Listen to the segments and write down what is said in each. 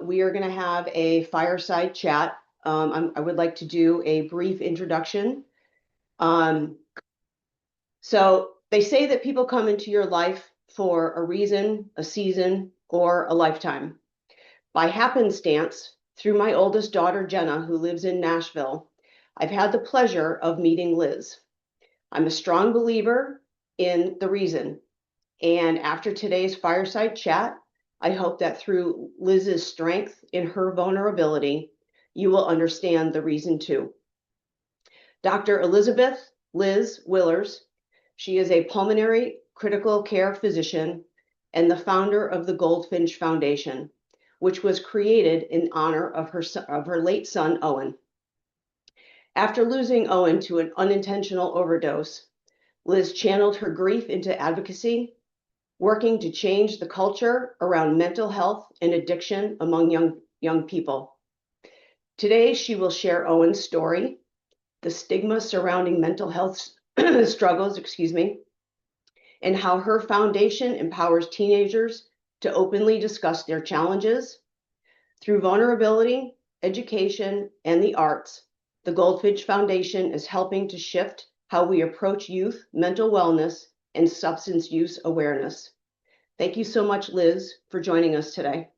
We are going to have a fireside chat. I would like to do a brief introduction. Um, so they say that people come into your life for a reason, a season, or a lifetime. By happenstance, through my oldest daughter, Jenna, who lives in Nashville, I've had the pleasure of meeting Liz. I'm a strong believer in the reason. And after today's fireside chat, I hope that through Liz's strength in her vulnerability, you will understand the reason too. Dr. Elisabeth Liz Willers, she is a pulmonary critical care physician and the founder of the Goldfinch Foundation, which was created in honor of her late son, Owen. After losing Owen to an unintentional overdose, Liz channeled her grief into advocacy, working to change the culture around mental health and addiction among young people. Today, she will share Owen's story, the stigma surrounding mental health struggles, and how her foundation empowers teenagers to openly discuss their challenges. Through vulnerability, education, and the arts, the Goldfinch Foundation is helping to shift how we approach youth mental wellness and substance use awareness. Thank you so much, Liz, for joining us today.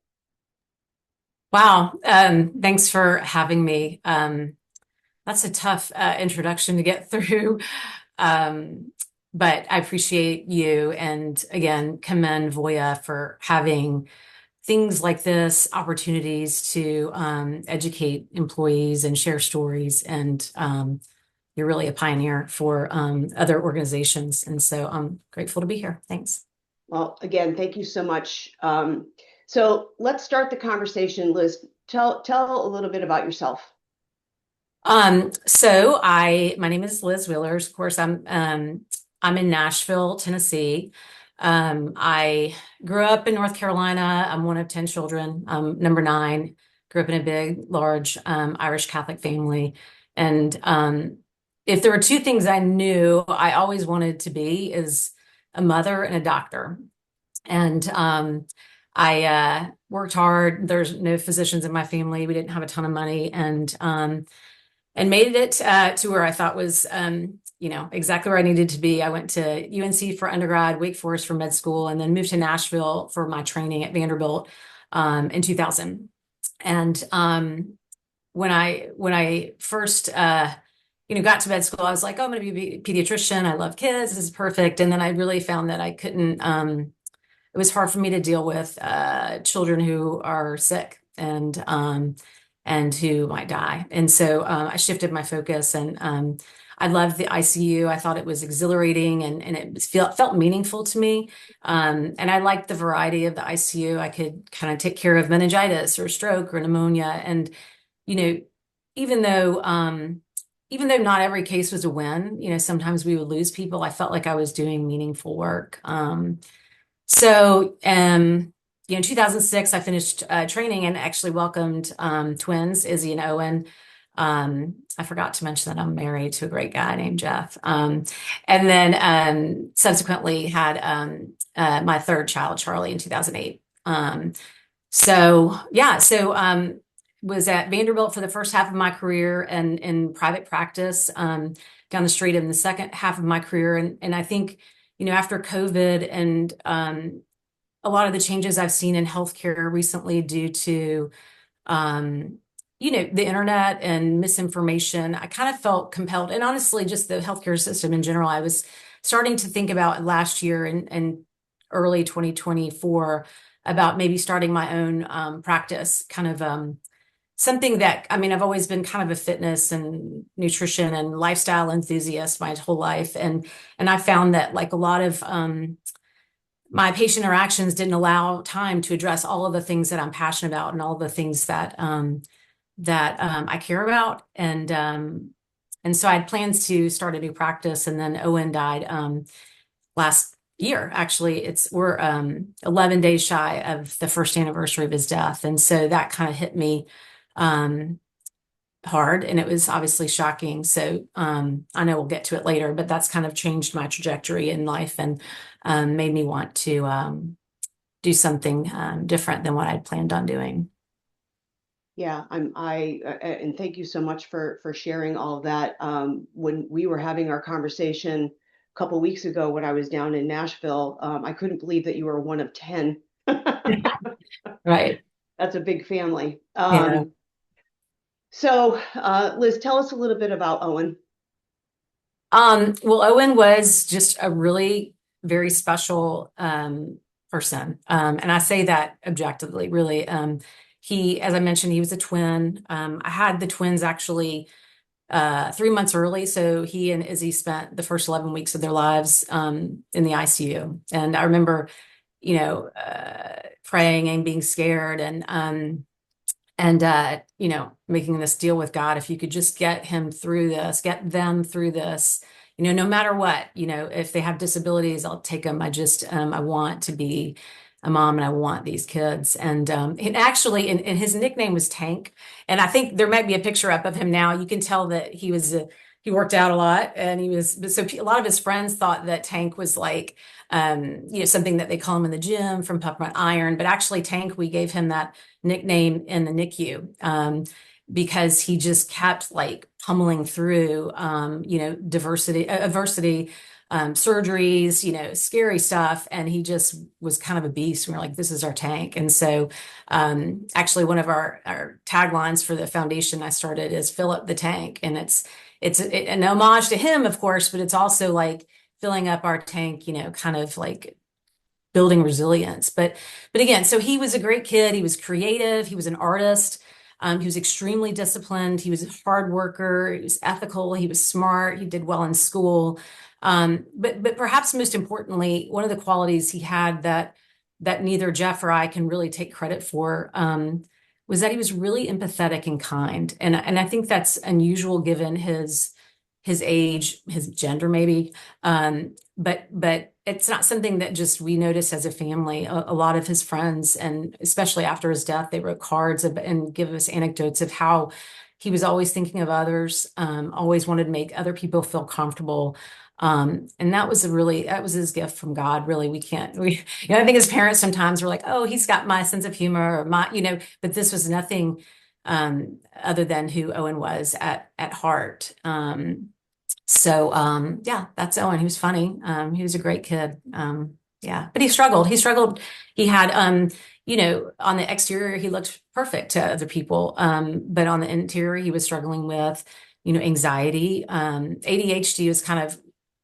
Wow. Thanks for having me. That's a tough introduction to get through. But I appreciate you and again, commend Voya for having things like this, opportunities to educate employees and share stories. And you're really a pioneer for other organizations. And so I'm grateful to be here. Thanks. Well, again, thank you so much. So let's start the conversation. Liz, tell a little bit about yourself. My name is Liz Willers. Of course, I'm in Nashville, Tennessee. I grew up in North Carolina. I'm one of 10 children. Number 9. Grew up in a big, large Irish Catholic family. And if there were two things I knew I always wanted to be is a mother and a doctor. And I worked hard. There's no physicians in my family. We didn't have a ton of money, and made it to where I thought was, exactly where I needed to be. I went to UNC for undergrad, Wake Forest for med school, and then moved to Nashville for my training at Vanderbilt in 2000. And when I first got to med school, I was like, oh, I'm going to be a pediatrician. I love kids. This is perfect. And then I really found that I couldn't. It was hard for me to deal with children who are sick and who might die. And so I shifted my focus, and I loved the ICU. I thought it was exhilarating, and it felt meaningful to me. And I liked the variety of the ICU. I could kind of take care of meningitis or stroke or pneumonia. And, even though not every case was a win, sometimes we would lose people, I felt like I was doing meaningful work. In 2006, I finished training and actually welcomed twins, Izzy and Owen. I forgot to mention that I'm married to a great guy named Jeff. And then subsequently had my third child, Charlie, in 2008. Was at Vanderbilt for the first half of my career and in private practice down the street in the second half of my career. And I think, after COVID and a lot of the changes I've seen in healthcare recently due to, the internet and misinformation, I kind of felt compelled, and honestly, just the healthcare system in general. I was starting to think about last year and early 2024 about maybe starting my own practice, kind of something that, I've always been kind of a fitness and nutrition and lifestyle enthusiast my whole life. And I found that like a lot of my patient interactions didn't allow time to address all of the things that I'm passionate about and all the things that I care about. And so I had plans to start a new practice, and then Owen died last year. Actually, we're 11 days shy of the first anniversary of his death, and so that kind of hit me hard, and it was obviously shocking. So I know we'll get to it later, but that's kind of changed my trajectory in life and made me want to do something different than what I'd planned on doing. Yeah, and thank you so much for sharing all of that. When we were having our conversation a couple weeks ago when I was down in Nashville, I couldn't believe that you were one of 10. Right. That's a big family. Yeah. Liz, tell us a little bit about Owen. Well, Owen was just a really very special person. And I say that objectively, really. As I mentioned, he was a twin. I had the twins actually 3 months early. So he and Izzy spent the first 11 weeks of their lives in the ICU. And I remember, praying and being scared and making this deal with God. If you could just get him through this, get them through this, no matter what, if they have disabilities, I'll take them. I want to be a mom and I want these kids. And actually, and his nickname was Tank. And I think there might be a picture up of him now. You can tell that he worked out a lot and so a lot of his friends thought that Tank was like, something that they call him in the gym from Puff Iron. But actually, Tank, we gave him that nickname in the NICU because he just kept like pummeling through, adversity, surgeries, scary stuff. And he just was kind of a beast. And we're like, this is our Tank. And so actually one of our taglines for the foundation I started is fill up the tank. And it's an homage to him, of course, but it's also like filling up our tank, kind of like building resilience. But again, so he was a great kid. He was creative. He was an artist. He was extremely disciplined. He was a hard worker. He was ethical. He was smart. He did well in school. But perhaps most importantly, one of the qualities he had that neither Jeff or I can really take credit for was that he was really empathetic and kind. And I think that's unusual given his age, his gender, maybe. But it's not something that just we notice as a family. A lot of his friends, and especially after his death, they wrote cards and give us anecdotes of how he was always thinking of others, always wanted to make other people feel comfortable. And that was his gift from God. Really, I think as parents sometimes we're like, oh, he's got my sense of humor or but this was nothing other than who Owen was at heart. Yeah, that's Owen. He was funny. He was a great kid. Yeah, but he struggled. He had, on the exterior, he looked perfect to other people. But on the interior, he was struggling with, anxiety. ADHD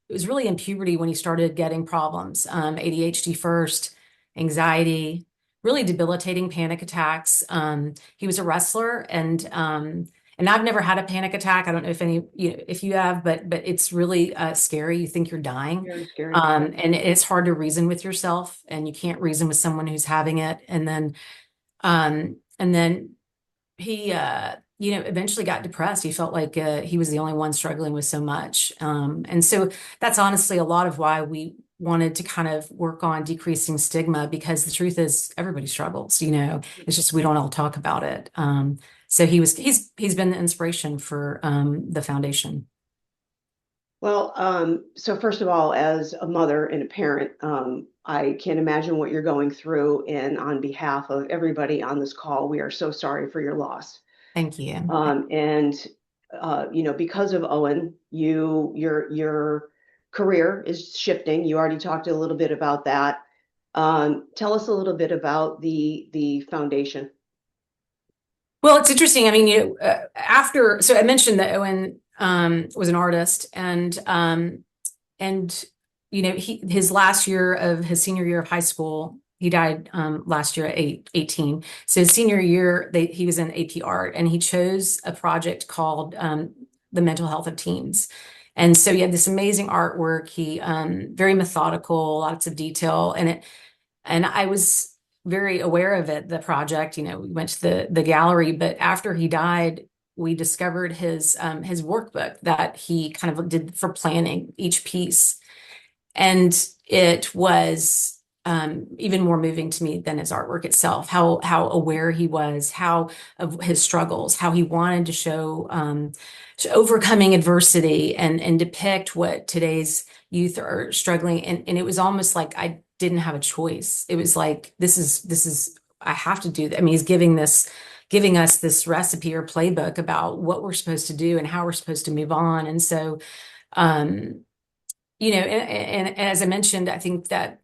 it was really in puberty when he started getting problems. ADHD first, anxiety, really debilitating panic attacks. He was a wrestler and I've never had a panic attack. I don't know if you have, but it's really scary. You think you're dying. Very scary. And it's hard to reason with yourself and you can't reason with someone who's having it. And then he, eventually got depressed. He felt like he was the only one struggling with so much. And so that's honestly a lot of why we wanted to kind of work on decreasing stigma because the truth is everybody struggles, it's just we don't all talk about it. So he's been the inspiration for the foundation. Well, so first of all, as a mother and a parent, I can't imagine what you're going through. And on behalf of everybody on this call, we are so sorry for your loss. Thank you. And because of Owen, your career is shifting. You already talked a little bit about that. Tell us a little bit about the foundation. Well, it's interesting. I mean, so I mentioned that Owen was an artist, and his last year of his senior year of high school, he died last year at 18. So his senior year, he was in AP art, and he chose a project called the mental health of teens. And so he had this amazing artwork. He very methodical, lots of detail, and I was very aware of it, the project. We went to the gallery, but after he died, we discovered his workbook that he kind of did for planning each piece. And it was even more moving to me than his artwork itself, how aware he was, how of his struggles, how he wanted to show overcoming adversity and depict what today's youth are struggling. And it was almost like I didn't have a choice. It was like, this is, I have to do that. I mean, he's giving this, giving us this recipe or playbook about what we're supposed to do and how we're supposed to move on. And so, um, and as I mentioned, I think that,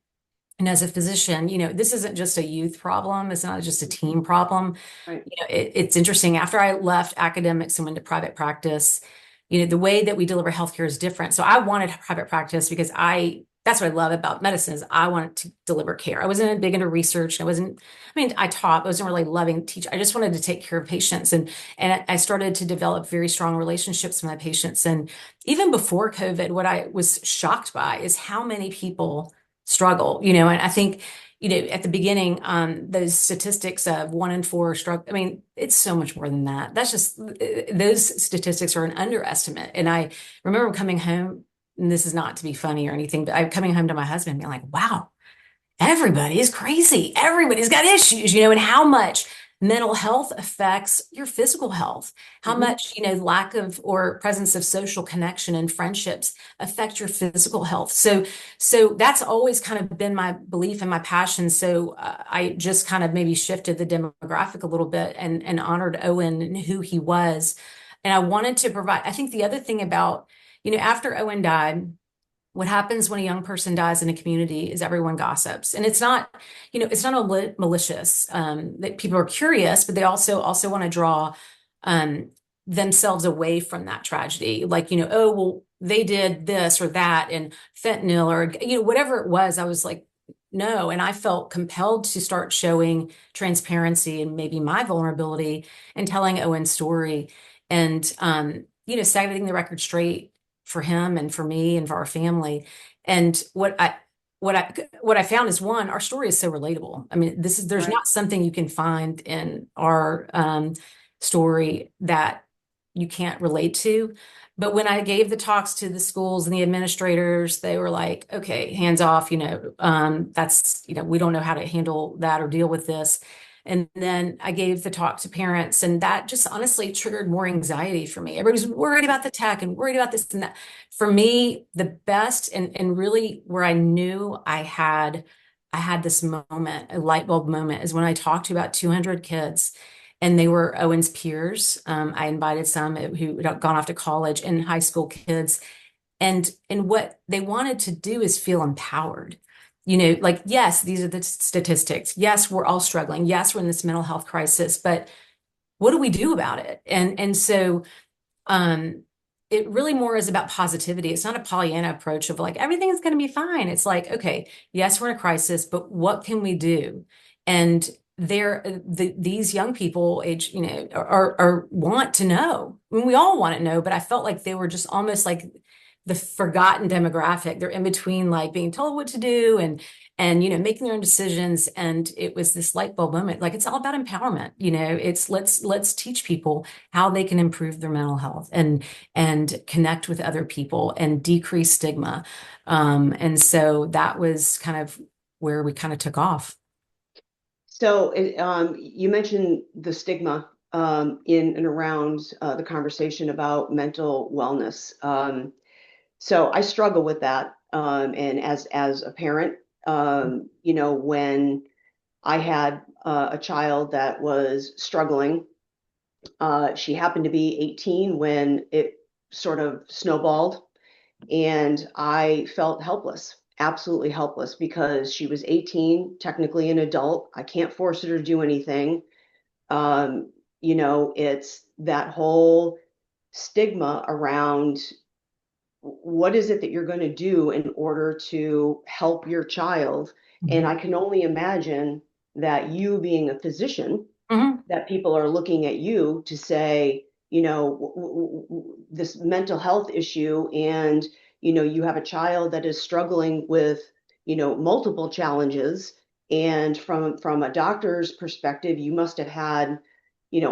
and as a physician, this isn't just a youth problem. It's not just a teen problem. Right. It's interesting. After I left academics and went to private practice, the way that we deliver healthcare is different. So I wanted private practice because that's what I love about medicine is I wanted to deliver care. I wasn't big into research. I taught, but I wasn't really loving teach. I just wanted to take care of patients. And I started to develop very strong relationships with my patients. And even before COVID, what I was shocked by is how many people struggle, and I think, at the beginning, those statistics of 1 in 4 struggle, it's so much more than that. That's just, those statistics are an underestimate. And I remember coming home, and this is not to be funny or anything, but I'm coming home to my husband being like, wow, everybody is crazy. Everybody's got issues, and how much mental health affects your physical health, how Mhm. much, lack of or presence of social connection and friendships affect your physical health. So that's always kind of been my belief and my passion. So I just kind of maybe shifted the demographic a little bit and honored Owen and who he was. And I wanted to provide, I think the other thing about, after Owen died, what happens when a young person dies in a community is everyone gossips, and it's not malicious. That people are curious, but they also want to draw um, themselves away from that tragedy. Like, oh well, they did this or that, and fentanyl or whatever it was. I was like, no, and I felt compelled to start showing transparency and maybe my vulnerability and telling Owen's story, and setting the record straight for him and for me and for our family. And what I found is, one, our story is so relatable. There's Right. not something you can find in our story that you can't relate to. But when I gave the talks to the schools and the administrators, they were like, okay, hands off, that's, we don't know how to handle that or deal with this. And then I gave the talk to parents, and that just honestly triggered more anxiety for me. Everybody's worried about the tech and worried about this and that. For me, the best and really where I knew I had this moment, a light bulb moment, is when I talked to about 200 kids, and they were Owen's peers. I invited some who had gone off to college and high school kids, and what they wanted to do is feel empowered. Like, yes, these are the statistics. Yes, we're all struggling. Yes, we're in this mental health crisis, but what do we do about it? And so um, it really more is about positivity. It's not a Pollyanna approach of like everything's going to be fine. It's like, okay, yes, we're in a crisis, but what can we do? And these young people age, are want to know. We all want to know, but I felt like they were just almost like the forgotten demographic. They're in between like being told what to do and making their own decisions. And it was this light bulb moment. Like, it's all about empowerment. It's let's teach people how they can improve their mental health and connect with other people and decrease stigma. And so that was kind of where we kind of took off. So you mentioned the stigma in and around the conversation about mental wellness. So I struggle with that. And as a parent, when I had a child that was struggling, she happened to be 18 when it sort of snowballed, and I felt helpless, absolutely helpless, because she was 18, technically an adult. I can't force her to do anything. It's that whole stigma around what is it that you're going to do in order to help your child. And Mhm. I can only imagine that you being a physician, Mhm. that people are looking at you to say, this mental health issue, and you have a child that is struggling with multiple challenges, and from a doctor's perspective, you must have had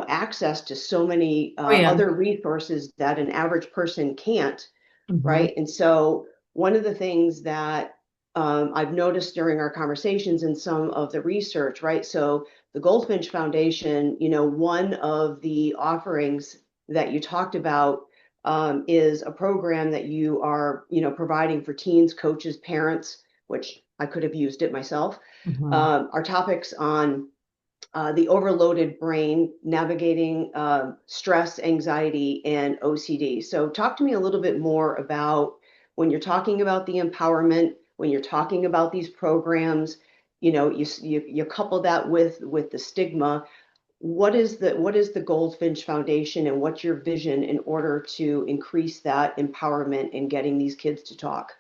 access to so many Oh yeah. other resources that an average person can't, Mhm. right? And so one of the things that I've noticed during our conversations and some of the research, right? So the Goldfinch Foundation, one of the offerings that you talked about is a program that you are, providing for teens, coaches, parents, which I could have used it myself. Mhm. Our topics on the overloaded brain, navigating stress, anxiety, and OCD. So talk to me a little bit more about when you're talking about the empowerment, when you're talking about these programs, you couple that with the stigma. What is the Goldfinch Foundation, and what's your vision in order to increase that empowerment in getting these kids to talk?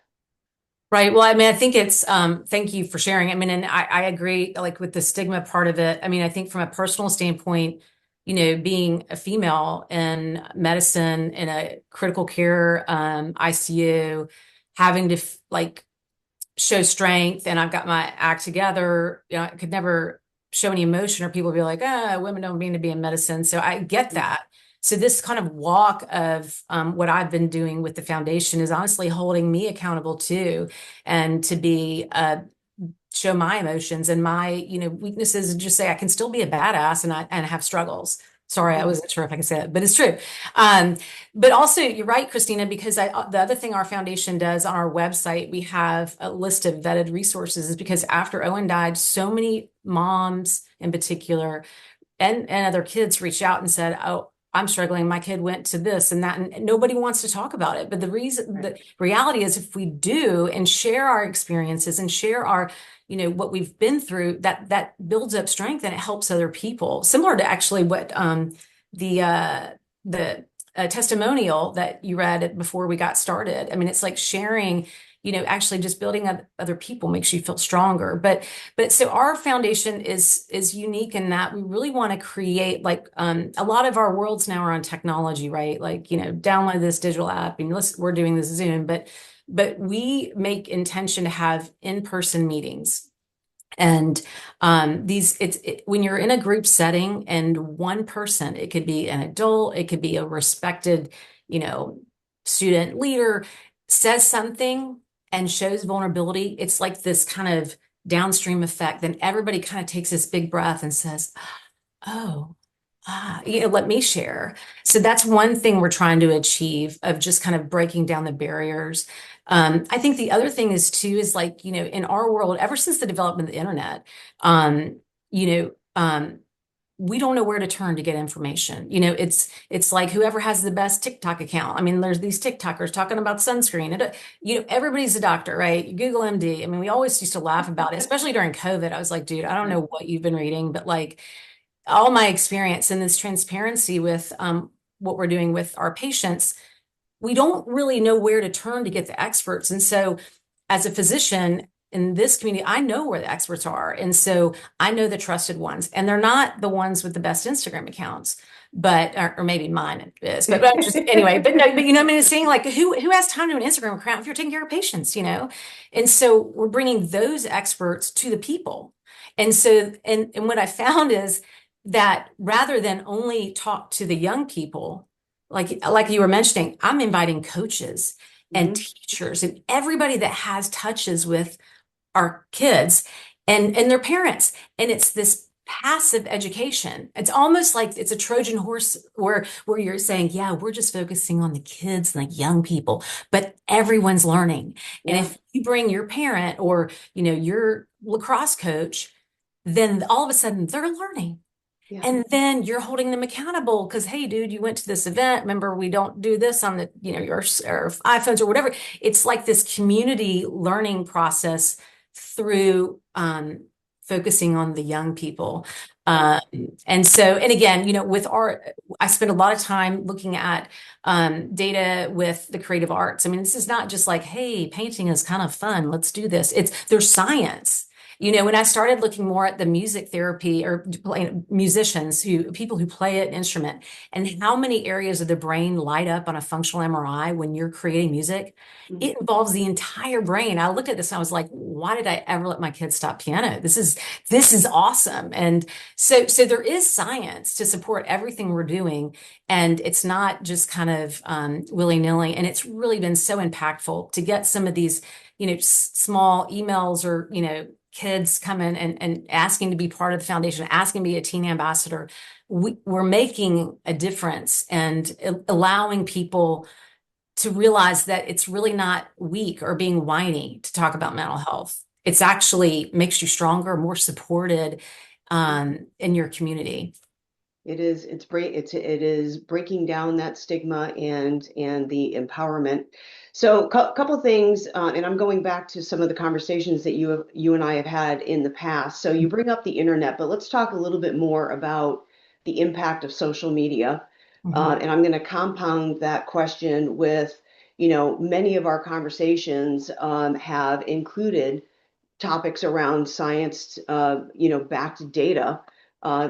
Right. Well, I mean, I think it's, thank you for sharing. I mean, and I agree, like with the stigma part of it. I mean, I think from a personal standpoint, being a female in medicine in a critical care, ICU, having to like show strength and I've got my act together, I could never show any emotion or people be like, ah, women don't mean to be in medicine. So I get that. So this kind of walk of what I've been doing with the foundation is honestly holding me accountable too, and to be show my emotions and my weaknesses, and just say I can still be a badass and have struggles. Sorry, I wasn't sure if I could say that, but it's true. Um, but also, you're right, Kristina, because the other thing our foundation does on our website, we have a list of vetted resources, is because after Owen died, so many moms in particular and other kids reached out and said, "Oh, I'm struggling. My kid went to this and that," and nobody wants to talk about it. But the reason, the reality is, if we do and share our experiences and share our, what we've been through, that builds up strength and it helps other people. Similar to actually what the testimonial that you read before we got started. I mean, it's like sharing. Actually just building up other people makes you feel stronger. But so our foundation is unique in that we really want to create, like, a lot of our worlds now are on technology, right? Like, download this digital app and we're doing this Zoom, but we make intention to have in-person meetings. And when you're in a group setting and one person, it could be an adult, it could be a respected, you know, student leader, says something and shows vulnerability, it's like this kind of downstream effect. Then everybody kind of takes this big breath and says, oh, let me share. So that's one thing we're trying to achieve, of just kind of breaking down the barriers. I think the other thing is too, is like, in our world, ever since the development of the internet, you know, we don't know where to turn to get information. It's like whoever has the best TikTok account. I mean, there's these TikTokers talking about sunscreen. Everybody's a doctor, right? You Google MD. I mean, we always used to laugh about it, especially during COVID. I was like, dude, I don't know what you've been reading, but like, all my experience and this transparency with what we're doing with our patients, we don't really know where to turn to get the experts. And so, as a physician in this community, I know where the experts are. And so I know the trusted ones, and they're not the ones with the best Instagram accounts, but, or maybe mine is, but just anyway, but no, but I mean, it's saying like, who has time to an Instagram account if you're taking care of patients, And so we're bringing those experts to the people. And so, and what I found is that rather than only talk to the young people, like you were mentioning, I'm inviting coaches and teachers and everybody that has touches with our kids and their parents. And it's this passive education. It's almost like it's a Trojan horse where you're saying, yeah, we're just focusing on the kids and the young people, but everyone's learning. Yeah. And if you bring your parent or, your lacrosse coach, then all of a sudden they're learning. Yeah. And then you're holding them accountable because, hey, dude, you went to this event. Remember, we don't do this on the, your or iPhones or whatever. It's like this community learning process through focusing on the young people. And so, and again, I spend a lot of time looking at data with the creative arts. I mean, this is not just like, hey, painting is kind of fun. Let's do this. There's science. When I started looking more at the music therapy or musicians, people who play an instrument, and how many areas of the brain light up on a functional MRI when you're creating music, it involves the entire brain. I looked at this and I was like, why did I ever let my kids stop piano? This is awesome. And so there is science to support everything we're doing. And it's not just kind of willy-nilly. And it's really been so impactful to get some of these, small emails or, kids coming and asking to be part of the foundation, asking to be a teen ambassador. We're making a difference and allowing people to realize that it's really not weak or being whiny to talk about mental health. It's actually makes you stronger, more supported, in your community. It is breaking down that stigma and the empowerment. So, couple things, and I'm going back to some of the conversations that you and I have had in the past. So you bring up the internet, but let's talk a little bit more about the impact of social media. Mhm. And I'm going to compound that question with, many of our conversations have included topics around science, backed data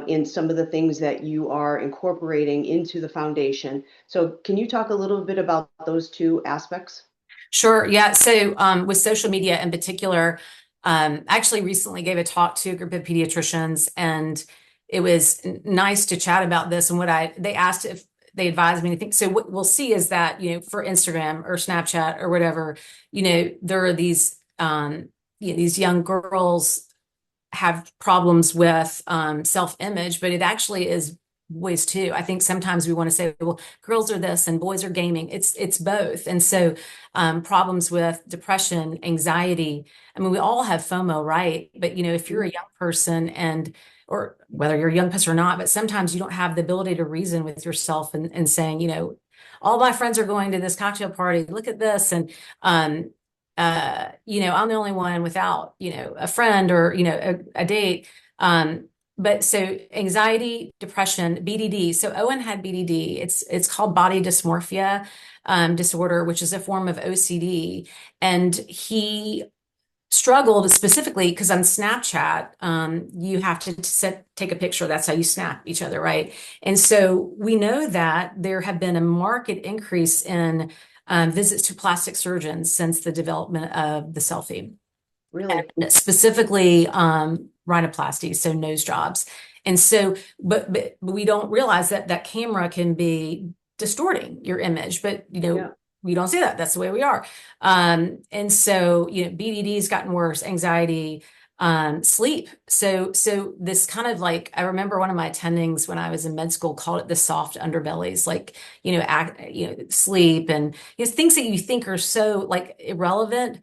in some of the things that you are incorporating into the foundation. So, can you talk a little bit about those two aspects? Sure. Yeah. So with social media in particular, I actually recently gave a talk to a group of pediatricians, and it was nice to chat about this. And they asked if they advised me to think. So what we'll see is that, for Instagram or Snapchat or whatever, there are these young girls have problems with self-image, but it actually is boys too. I think sometimes we want to say, well, girls are this and boys are gaming. It's both. And so problems with depression, anxiety. I mean, we all have FOMO, right? But if you're a young person or whether you're a young person or not, but sometimes you don't have the ability to reason with yourself and saying, all my friends are going to this cocktail party. Look at this. And I'm the only one without, a friend or, a date. But so anxiety, depression, BDD. So Owen had BDD. It's called body dysmorphia disorder, which is a form of OCD. And he struggled specifically because on Snapchat, you have to take a picture. That's how you snap each other, right? And so we know that there have been a marked increase in visits to plastic surgeons since the development of the selfie, Really? and specifically rhinoplasty, so nose jobs. And so, but we don't realize that that camera can be distorting your image, but Yeah. we don't see that. That's the way we are. And so, BDD's gotten worse, anxiety, sleep. So this kind of like, I remember one of my attendings when I was in med school called it the soft underbellies, like, sleep and things that you think are so like irrelevant.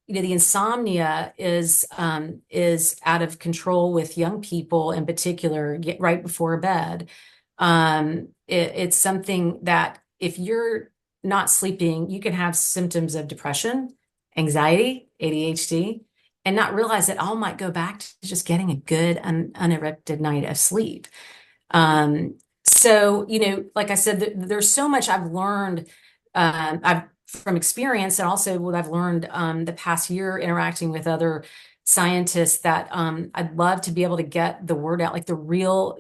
The insomnia is out of control with young people in particular, right before bed. It's something that if you're not sleeping, you can have symptoms of depression, anxiety, ADHD, and not realize that all might go back to just getting a good uninterrupted night of sleep. So, like I said, there's so much I've learned. I've from experience, and also what I've learned the past year interacting with other scientists, that I'd love to be able to get the word out, like the real,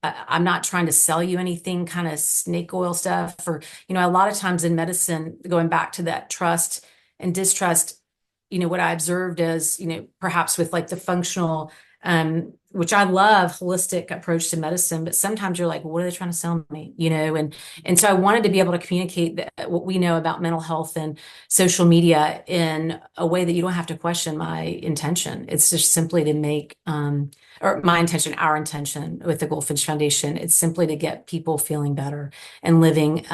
I'm not trying to sell you anything kind of snake oil stuff, or, a lot of times in medicine, going back to that trust and distrust, what I observed is, perhaps with like the functional, which I love, holistic approach to medicine, but sometimes you're like, what are they trying to sell me? And so I wanted to be able to communicate what we know about mental health and social media in a way that you don't have to question my intention. It's just simply to make, or my intention, our intention with the Goldfinch Foundation, it's simply to get people feeling better and living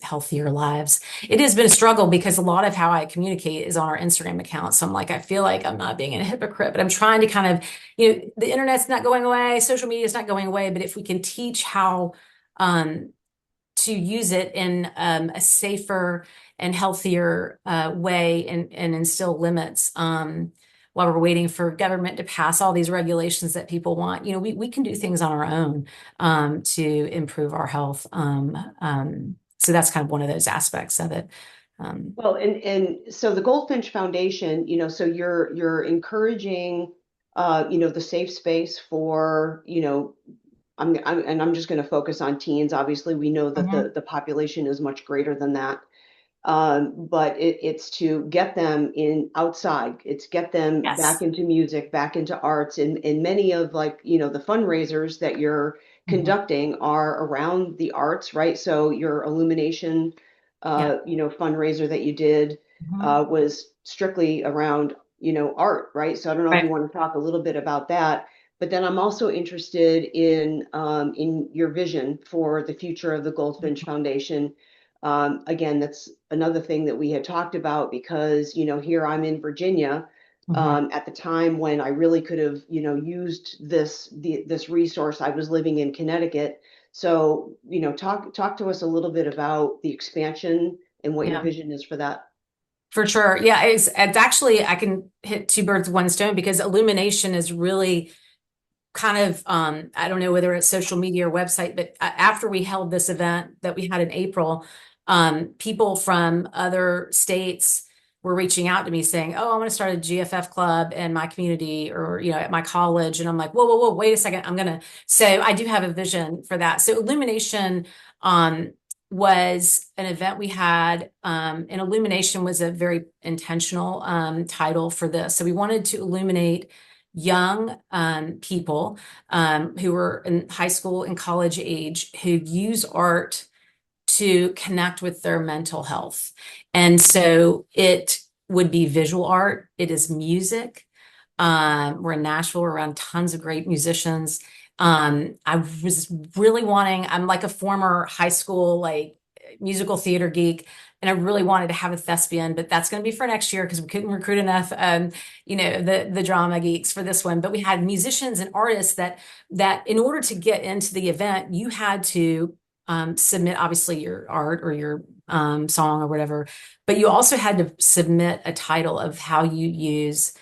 healthier lives. It has been a struggle because a lot of how I communicate is on our Instagram account. So I'm like, I feel like I'm not being a hypocrite, but I'm trying to kind of, the internet's not going away, social media is not going away, but if we can teach how to use it in a safer and healthier way, and instill limits while we're waiting for government to pass all these regulations that people want, we can do things on our own to improve our health. So that's kind of one of those aspects of it. Well, and so the Goldfinch Foundation, so you're encouraging, the safe space for, I'm just going to focus on teens. Obviously, we know that Mhm. the population is much greater than that. But it's to get them in outside. It's get them back Yes. into music, back into arts, and many of like, the fundraisers that you're Mhm. conducting are around the arts, right? So your illumination, Yeah. fundraiser that you did Mhm. was strictly around, art, right? So I don't know if you Right. want to talk a little bit about that. But then I'm also interested in your vision for the future of the Goldfinch Foundation. Again, that's another thing that we had talked about because, here I'm in Virginia. Mhm. at the time when I really could have, used this resource. I was living in Connecticut. So, talk to us a little bit about the expansion and what your Yeah. vision is for that. For sure. Yeah, it's actually I can hit two birds with one stone because illumination is really kind of I don't know whether it's social media or website, but after we held this event that we had in April, people from other states were reaching out to me saying, "Oh, I want to start a GFF club in my community or at my college." And I'm like, "Whoa, whoa, whoa, wait a second. I'm gonna." So I do have a vision for that. So illumination um, was an event we had, and illumination was a very intentional title for this. So we wanted to illuminate young people who were in high school and college age who use art to connect with their mental health. And so it would be visual art, it is music. We're in Nashville, we're around tons of great musicians. I was really wanting, I'm like a former high school, like musical theater geek, and I really wanted to have a thespian, but that's going to be for next year because we couldn't recruit enough, the drama geeks for this one. But we had musicians and artists that in order to get into the event, you had to submit obviously your art or your song or whatever, but you also had to submit a title of how you use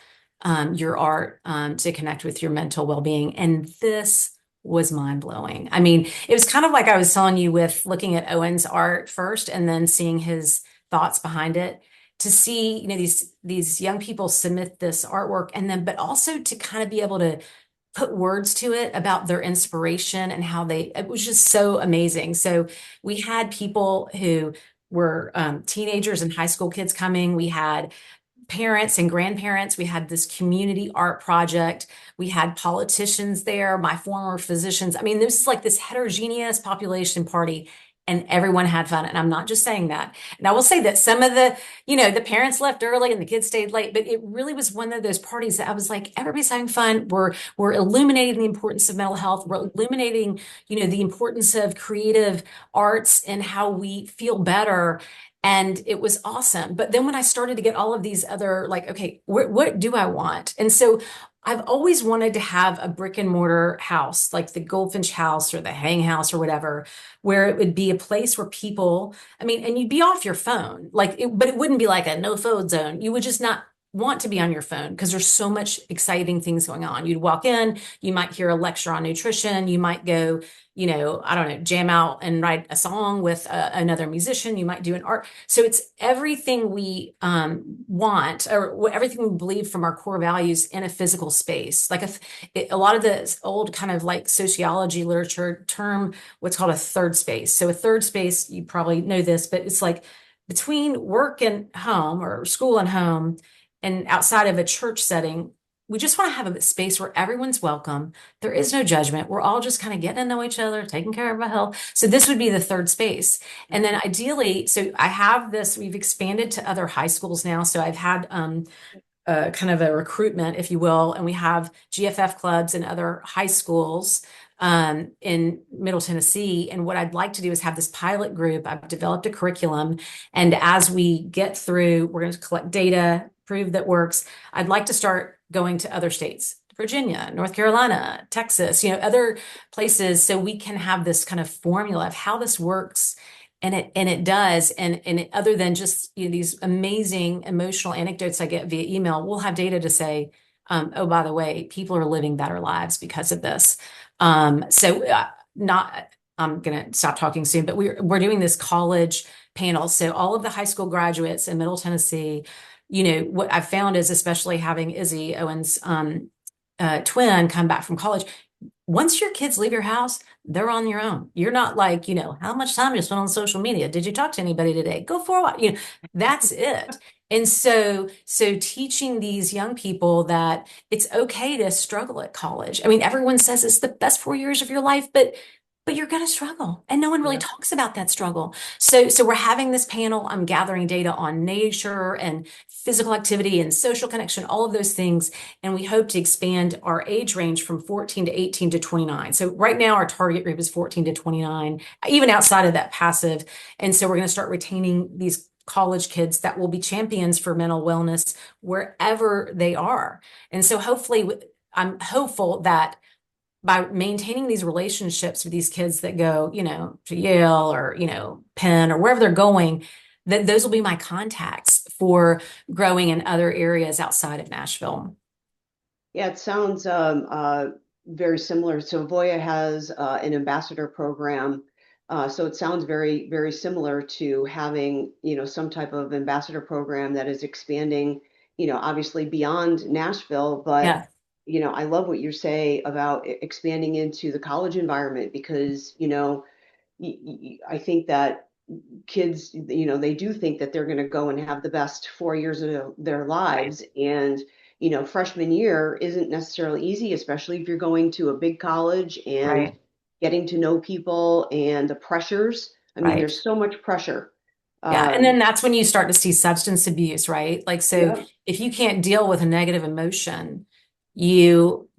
your art to connect with your mental well-being. And this was mind-blowing. I mean, it was kind of like I was telling you with looking at Owen's art first and then seeing his thoughts behind it to see, these young people submit this artwork and then but also to kind of be able to put words to it about their inspiration and how it was just so amazing. So we had people who were teenagers and high school kids coming. We had parents and grandparents. We had this community art project. We had politicians there, my former physicians. I mean, this is like this heterogeneous population party, and everyone had fun. And I'm not just saying that. And I will say that some of the parents left early and the kids stayed late, but it really was one of those parties that I was like, everybody's having fun. We're illuminating the importance of mental health. We're illuminating, the importance of creative arts and how we feel better. And it was awesome. But then when I started to get all of these other, like, okay, what do I want? And so I've always wanted to have a brick and mortar house, like the Goldfinch House or the Hang House or whatever, where it would be a place where people, I mean, and you'd be off your phone, but it wouldn't be like a no phone zone. You would just not want to be on your phone because there's so much exciting things going on. You'd walk in, you might hear a lecture on nutrition, you might go, I don't know, jam out and write a song with another musician. You might do an art. So it's everything we want or everything we believe from our core values in a physical space. Like a lot of the old kind of like sociology literature term what's called a third space. So a third space, you probably know this, but it's like between work and home or school and home and outside of a church setting. We just want to have a space where everyone's welcome. There is no judgment. We're all just kind of getting to know each other, taking care of our health. So this would be the third space. And then ideally, so I have this, we've expanded to other high schools now. So I've had kind of a recruitment, if you will, and we have GFF clubs in other high schools in Middle Tennessee. And what I'd like to do is have this pilot group. I've developed a curriculum. And as we get through, we're going to collect data, prove that works. I'd like to start going to other states, Virginia, North Carolina, Texas, other places, so we can have this kind of formula of how this works. And it does. Other than just these amazing emotional anecdotes I get via email, we'll have data to say, oh, by the way, people are living better lives because of this. Not, I'm gonna stop talking soon, but we're doing this college panel. So all of the high school graduates in Middle Tennessee, what I've found is especially having Izzy Owen's twin come back from college. Once your kids leave your house, they're on your own. You're not like, how much time you spend on social media? Did you talk to anybody today? Go for a while. That's it. And so teaching these young people that it's okay to struggle at college. I mean, everyone says it's the best 4 years of your life, but you're going to struggle. And no one really Yeah. talks about that struggle. So we're having this panel. I'm gathering data on nature and physical activity and social connection, all of those things. And we hope to expand our age range from 14 to 18 to 29. So right now our target group is 14 to 29, even outside of that passive. And so we're going to start retaining these college kids that will be champions for mental wellness wherever they are. And so hopefully, I'm hopeful that by maintaining these relationships with these kids that go, to Yale or, Penn or wherever they're going, that those will be my contacts for growing in other areas outside of Nashville. Yeah, it sounds very similar. So Voya has an ambassador program. So it sounds very, very similar to having, some type of ambassador program that is expanding, obviously beyond Nashville. But, Yeah, I love what you say about expanding into the college environment because, I think that kids, they do think that they're going to go and have the best 4 years of their right, lives. And, freshman year isn't necessarily easy, especially if you're going to a big college and right, getting to know people and the pressures. I mean, right. there's so much pressure. Yeah. And then Um, that's when you start to see substance abuse, right? Like, so yeah, if you can't deal with a negative emotion, you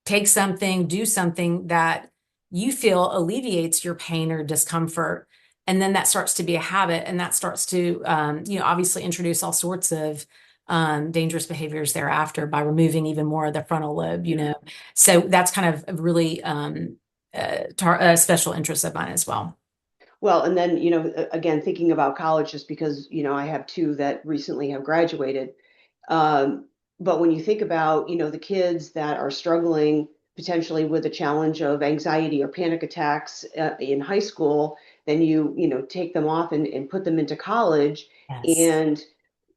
take something, do something that you feel alleviates your pain or discomfort. And then that starts to be a habit and that starts to, obviously introduce all sorts of dangerous behaviors thereafter by removing even more of the frontal lobe. So that's kind of a really a special interest of mine as well. well, and then, again, thinking about college, just because, I have two that recently have graduated. Um, but when you think about, the kids that are struggling potentially with a challenge of anxiety or panic attacks in high school, then take them off and put them into college. Yes. And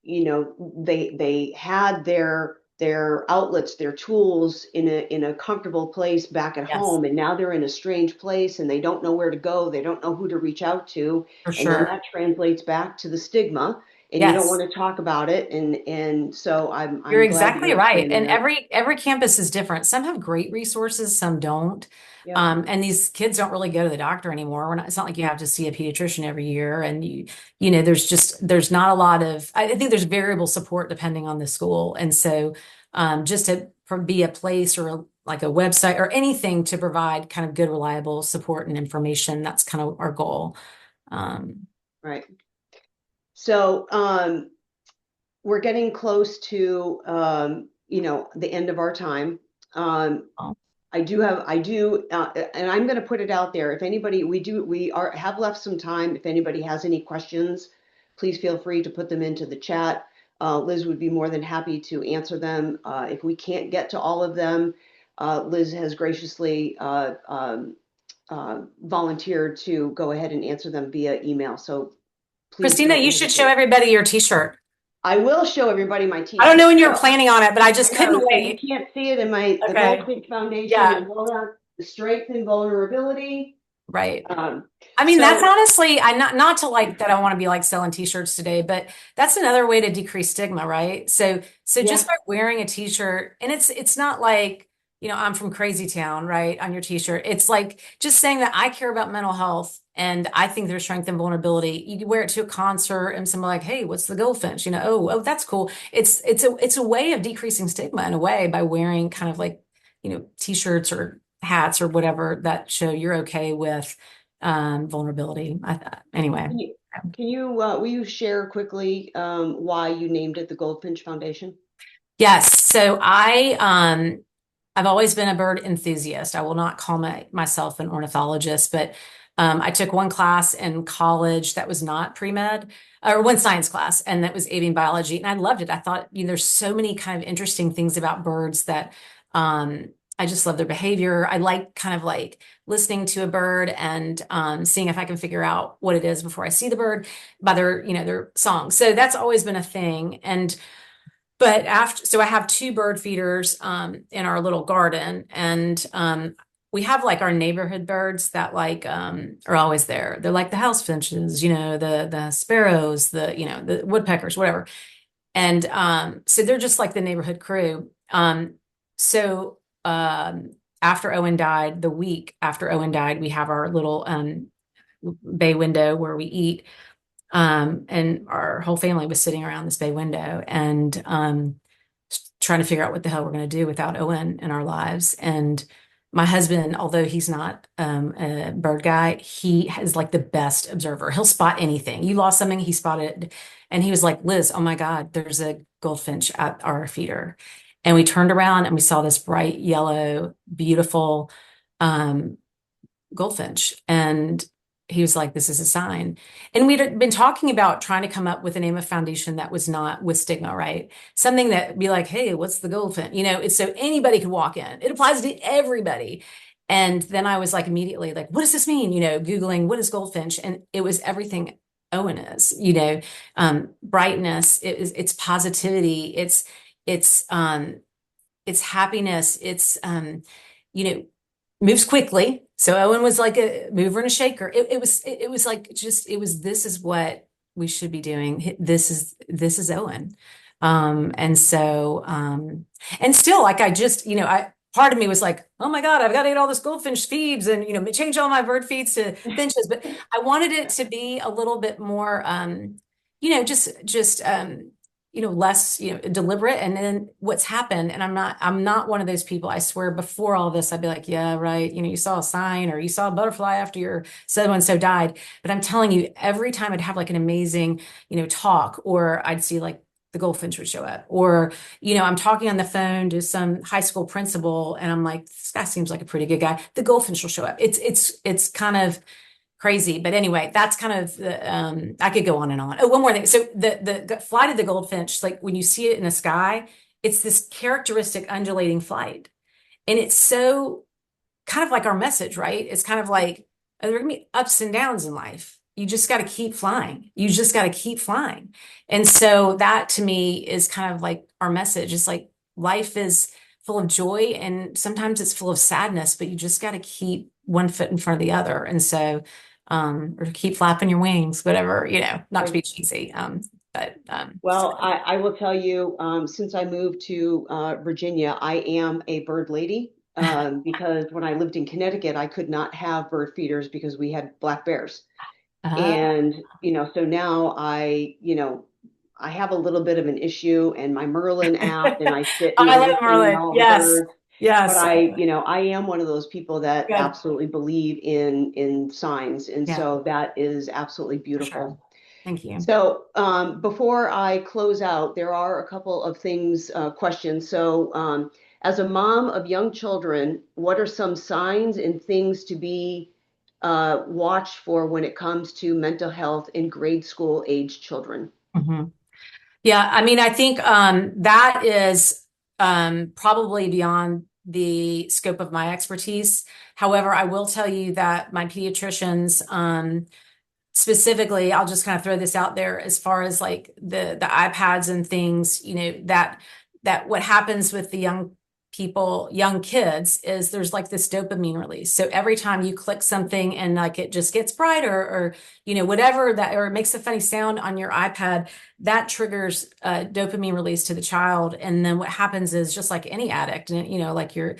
they had their outlets, their tools in a comfortable place back at Yes, home, and now they're in a strange place and they don't know where to go, they don't know who to reach out to, for and then sure. that translates back to the stigma, and you don't want Yes. to talk about it, and so I'm You're I'm glad that exactly you're right. expanding And that. every campus is different. Some have great resources, some don't. Yep. And these kids don't really go to the doctor anymore. It's not like you have to see a pediatrician every year. And there's not a lot of, I think there's variable support depending on the school. And so just to be a place or like a website or anything to provide kind of good, reliable support and information, that's kind of our goal. Um, Right. So we're getting close to the end of our time. um, I do, and I'm going to put it out there. If anybody, have left some time. If anybody has any questions, please feel free to put them into the chat. Liz would be more than happy to answer them. If we can't get to all of them, Liz has graciously volunteered to go ahead and answer them via email. So please Christina, don't you should show hesitate. everybody your t-shirt. I will show everybody my I don't know t-shirt. when you were So planning on it, but I I just couldn't know, so you wait. can't see it in the Okay. Goldfinch Foundation Yeah, and Voya, the strength and vulnerability. right. Um, I mean, that's so honestly, I not to like that I want to be like selling t-shirts today, but that's another way to decrease stigma, right? So just yeah, by wearing a t-shirt, and it's not like, I'm from Crazy Town, right, on your t-shirt. It's like just saying that I care about mental health and I think there's strength and vulnerability. You can wear it to a concert and someone like, hey, what's the Goldfinch? Oh, that's cool. It's a way of decreasing stigma in a way by wearing kind of like, t-shirts or hats or whatever that show you're okay with vulnerability. Anyway. can you will you share quickly why you named it the Goldfinch Foundation? Yes. So I've always been a bird enthusiast. I will not call myself an ornithologist, but I took one class in college that was not pre-med, or one science class, and that was avian biology, and I loved it. I thought, there's so many kind of interesting things about birds that um, I just love their behavior. I like kind of like listening to a bird and seeing if I can figure out what it is before I see the bird by their song. So that's always been a thing. But so I have two bird feeders in our little garden, and we have like our neighborhood birds that like are always there. They're like the house finches, the sparrows, the woodpeckers, whatever. And so they're just like the neighborhood crew. So after Owen died, the week after Owen died, we have our little bay window where we eat. And our whole family was sitting around this bay window and trying to figure out what the hell we're going to do without Owen in our lives. And My husband, although he's not a bird guy, he is like the best observer. He'll spot anything. You lost something, he spotted it. And he was like, Liz, oh my God, there's a goldfinch at our feeder. And we turned around and we saw this bright yellow, beautiful um, goldfinch. And he was like, this is a sign. And we'd been talking about trying to come up with a name of foundation that was not with stigma, right? Something that would be like, hey, what's the goldfinch? It's so anybody could walk in. It applies to everybody. And then I was like immediately like, what does this mean? Googling what is goldfinch? And it was everything Owen is, brightness, it's positivity, it's happiness, you know, moves quickly. So Owen was like a mover and a shaker. It was like just this is what we should be doing. This is Owen. And still like I just, I part of me was like, oh my God, I've got to get all this goldfinch feeds and change all my bird feeds to finches. But I wanted it to be a little bit more just less deliberate. And then what's happened, and I'm not one of those people. I swear before all this I'd be like, yeah, right, you saw a sign or you saw a butterfly after your so and so died. But I'm telling you, every time I'd have like an amazing talk, or I'd see like the goldfinch would show up, or I'm talking on the phone to some high school principal and I'm like, this guy seems like a pretty good guy, the goldfinch will show up. It's kind of crazy. But anyway, that's kind of I could go on and on. Oh, one more thing. So the flight of the goldfinch, like when you see it in the sky, it's this characteristic undulating flight. And it's so kind of like our message, right? It's kind of like there are gonna be ups and downs in life. You just got to keep flying. You just got to keep flying. And so that to me is kind of like our message. It's like life is full of joy and sometimes it's full of sadness, but you just got to keep one foot in front of the other. And so or keep flapping your wings, whatever, not to be cheesy. So Well, I will tell you, since I moved to Virginia, I am a bird lady because when I lived in Connecticut, I could not have bird feeders because we had black bears. uh, And, so now I have a little bit of an issue and my Merlin app and I sit and I I love listen to Merlin. all the Yes. birds. But Yes. I am one of those people that Good. absolutely believe in signs. And Yeah, so that is absolutely for sure. beautiful. Thank you. So before I close out, there are a couple of things, questions. So as a mom of young children, what are some signs and things to be watched for when it comes to mental health in grade school age children? Mhm. Yeah, I mean, I think that is probably beyond the scope of my expertise. However, I will tell you that my pediatricians, specifically, I'll just kind of throw this out there as far as like the iPads and things, that what happens with the young kids is there's like this dopamine release. So every time you click something and like it just gets brighter or whatever that, or it makes a funny sound on your iPad, that triggers dopamine release to the child. And then what happens is just like any addict, and like you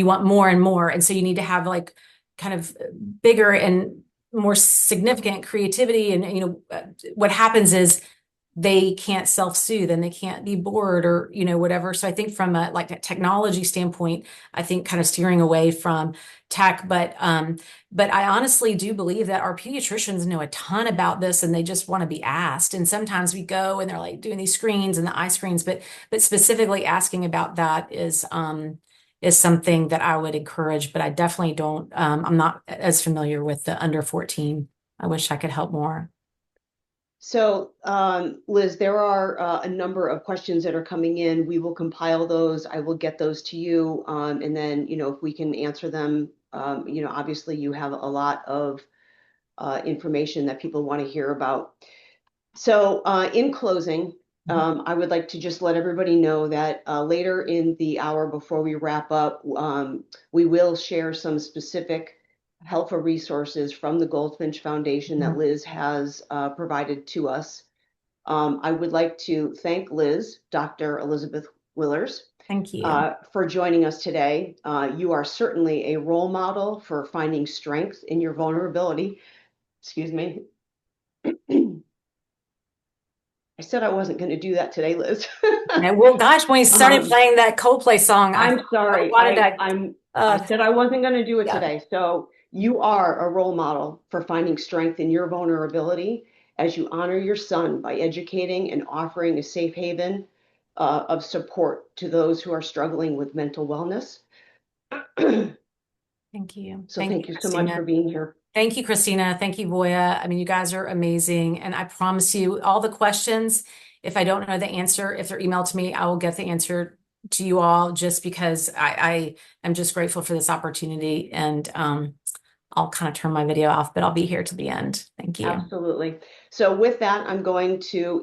want more and more. And so you need to have like kind of bigger and more significant creativity. And what happens is they can't self-soothe and they can't be bored or whatever. So I think from a like a technology standpoint, I think kind of steering away from tech. But I honestly do believe that our pediatricians know a ton about this and they just want to be asked. And sometimes we go and they're like doing these screens and the eye screens, but specifically asking about that is something that I would encourage. But I definitely don't I'm not as familiar with the under 14. I wish I could help more. So, Liz, there are a number of questions that are coming in. We will compile those. I will get those to you. And then, if we can answer them, obviously you have a lot of information that people want to hear about. So, in closing, I would like to just let everybody know that later in the hour before we wrap up, we will share some specific helpful resources from the Goldfinch Foundation that Mhm. Liz has provided to us. I would like to thank Liz, Dr. Elisabeth Willers, Thank you. for joining us today. You are certainly a role model for finding strength in your vulnerability. Excuse me. I said I wasn't going to do that today, Liz. And well, gosh, when you started Um, playing that Coldplay song, I I'm thought I sorry. wanted to, I said I wasn't going to do it yeah. today. So you are a role model for finding strength in your vulnerability as you honor your son by educating and offering a safe haven of support to those who are struggling with mental wellness. Thank you. So Thank you, thank you so much Kristina. for being here. Thank you, Kristina. Thank you, Voya. I mean, you guys are amazing. And I promise you, all the questions, if I don't know the answer, if they're emailed to me, I will get the answer to you all just because I am just grateful for this opportunity. And I'll kind of turn my video off, but I'll be here till the end. Thank you. Absolutely. So with that, I'm going to